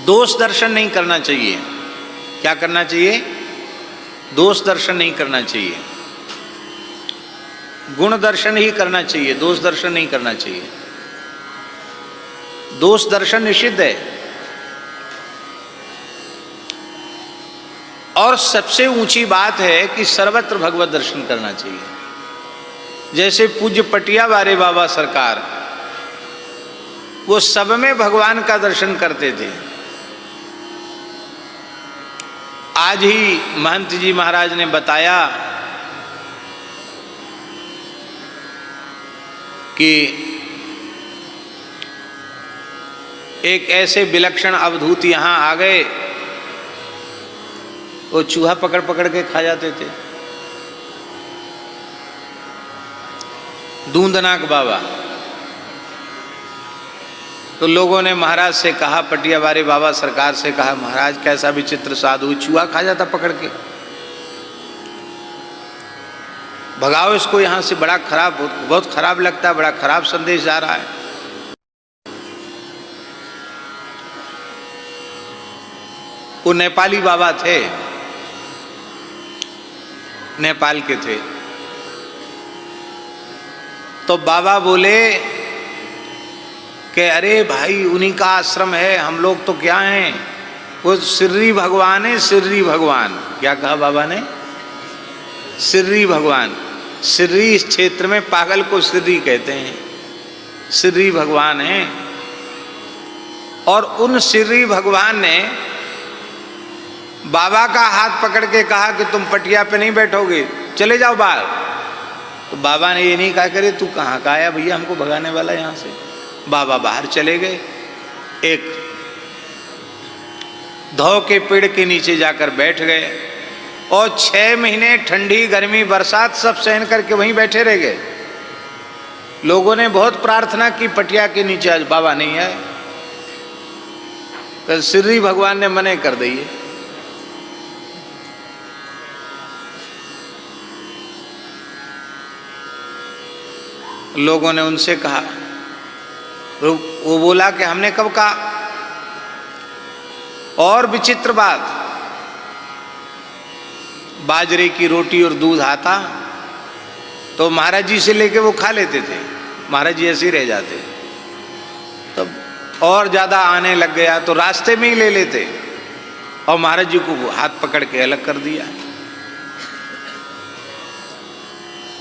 दोष दर्शन नहीं करना चाहिए। क्या करना चाहिए? दोष दर्शन नहीं करना चाहिए, गुण दर्शन ही करना चाहिए, दोष दर्शन नहीं करना चाहिए। दोष दर्शन निषिद्ध है। और सबसे ऊंची बात है कि सर्वत्र भगवत दर्शन करना चाहिए। जैसे पूज्य पटिया बारे बाबा सरकार, वो सब में भगवान का दर्शन करते थे। आज ही महंत जी महाराज ने बताया कि एक ऐसे विलक्षण अवधूत यहाँ आ गए, वो चूहा पकड़ पकड़ के खा जाते थे। दूंदनाक बाबा। तो लोगों ने महाराज से कहा, पटिया बारे बाबा सरकार से कहा, महाराज कैसा विचित्र साधु, चूहा खा जाता पकड़ के, भगाओ इसको यहाँ से, बड़ा खराब, बहुत खराब लगता है, बड़ा खराब संदेश जा रहा है। वो नेपाली बाबा थे, नेपाल के थे। तो बाबा बोले कि अरे भाई उन्हीं का आश्रम है, हम लोग तो क्या हैं, वो सिर्री भगवान है, सिर्री भगवान। क्या कहा बाबा ने? सिर्री भगवान। सिर्री इस क्षेत्र में पागल को सिर्री कहते हैं, सिर्री भगवान है। और उन सिर्री भगवान ने बाबा का हाथ पकड़ के कहा कि तुम पटिया पे नहीं बैठोगे, चले जाओ बाहर। तो बाबा ने ये नहीं कहा करे तू कहाँ का आया भैया हमको भगाने वाला यहाँ से। बाबा बाहर चले गए, एक धौ के पेड़ के नीचे जाकर बैठ गए और 6 महीने ठंडी गर्मी बरसात सब सहन करके वहीं बैठे रह गए। लोगों ने बहुत प्रार्थना की पटिया के नीचे, आज बाबा नहीं आए। तो सिर्री भगवान ने मने कर दी। लोगों ने उनसे कहा, वो बोला कि हमने कब कहा। और विचित्र बात, बाजरे की रोटी और दूध आता तो महाराज जी से लेके वो खा लेते थे, महाराज जी ऐसे ही रह जाते। तब और ज़्यादा आने लग गया तो रास्ते में ही ले लेते और महाराज जी को हाथ पकड़ के अलग कर दिया।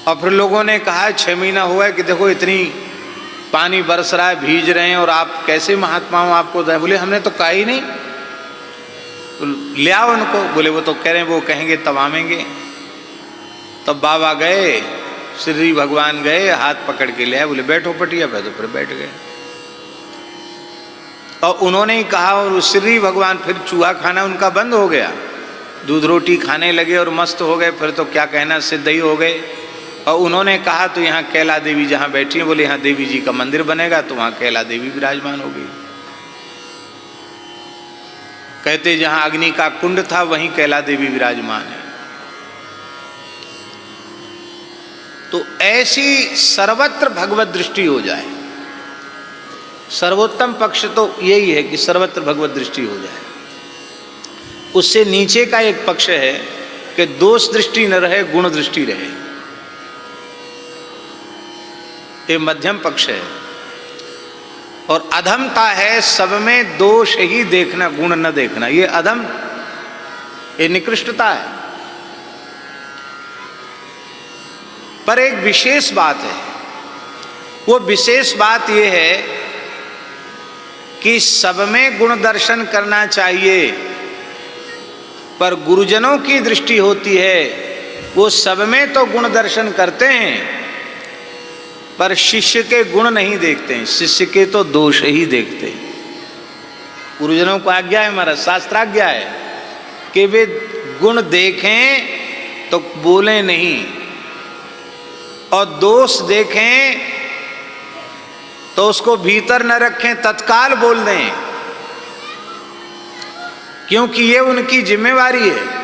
और फिर लोगों ने कहा 6 महीना हुआ है कि देखो इतनी पानी बरस रहा है, भीज रहे हैं और आप कैसे महात्मा हो, आपको बोले हमने तो कहा ही नहीं। तो ले आओ उनको, बोले वो तो कह रहे हैं, वो कहेंगे तब आवेंगे। तब बाबा गए, श्री भगवान गए, हाथ पकड़ के ले आए, बोले बैठो पटिया पे, तो फिर बैठ गए। और उन्होंने ही कहा, और श्री भगवान फिर चूहा खाना उनका बंद हो गया, दूध रोटी खाने लगे और मस्त हो गए। फिर तो क्या कहना, सिद्ध ही हो गए। और उन्होंने कहा तो यहाँ कैला देवी जहाँ बैठी हैं, बोले यहाँ देवी जी का मंदिर बनेगा, तो वहाँ कैला देवी विराजमान होगी। कहते जहाँ अग्नि का कुंड था वहीं कैला देवी विराजमान है। तो ऐसी सर्वत्र भगवत दृष्टि हो जाए। सर्वोत्तम पक्ष तो यही है कि सर्वत्र भगवत दृष्टि हो जाए। उससे नीचे का एक पक्ष है कि दोष दृष्टि न रहे, गुण दृष्टि रहे। ये मध्यम पक्ष है। और अधमता है सब में दोष ही देखना, गुण न देखना। ये अधम, ये निकृष्टता है। पर एक विशेष बात है, वो विशेष बात ये है कि सब में गुण दर्शन करना चाहिए, पर गुरुजनों की दृष्टि होती है वो सब में तो गुण दर्शन करते हैं पर शिष्य के गुण नहीं देखते हैं, शिष्य के तो दोष ही देखते हैं। गुरुजनों को आज्ञा है, हमारा शास्त्राज्ञा है कि वे गुण देखें तो बोले नहीं, और दोष देखें तो उसको भीतर न रखें, तत्काल बोल दें, क्योंकि ये उनकी जिम्मेवारी है।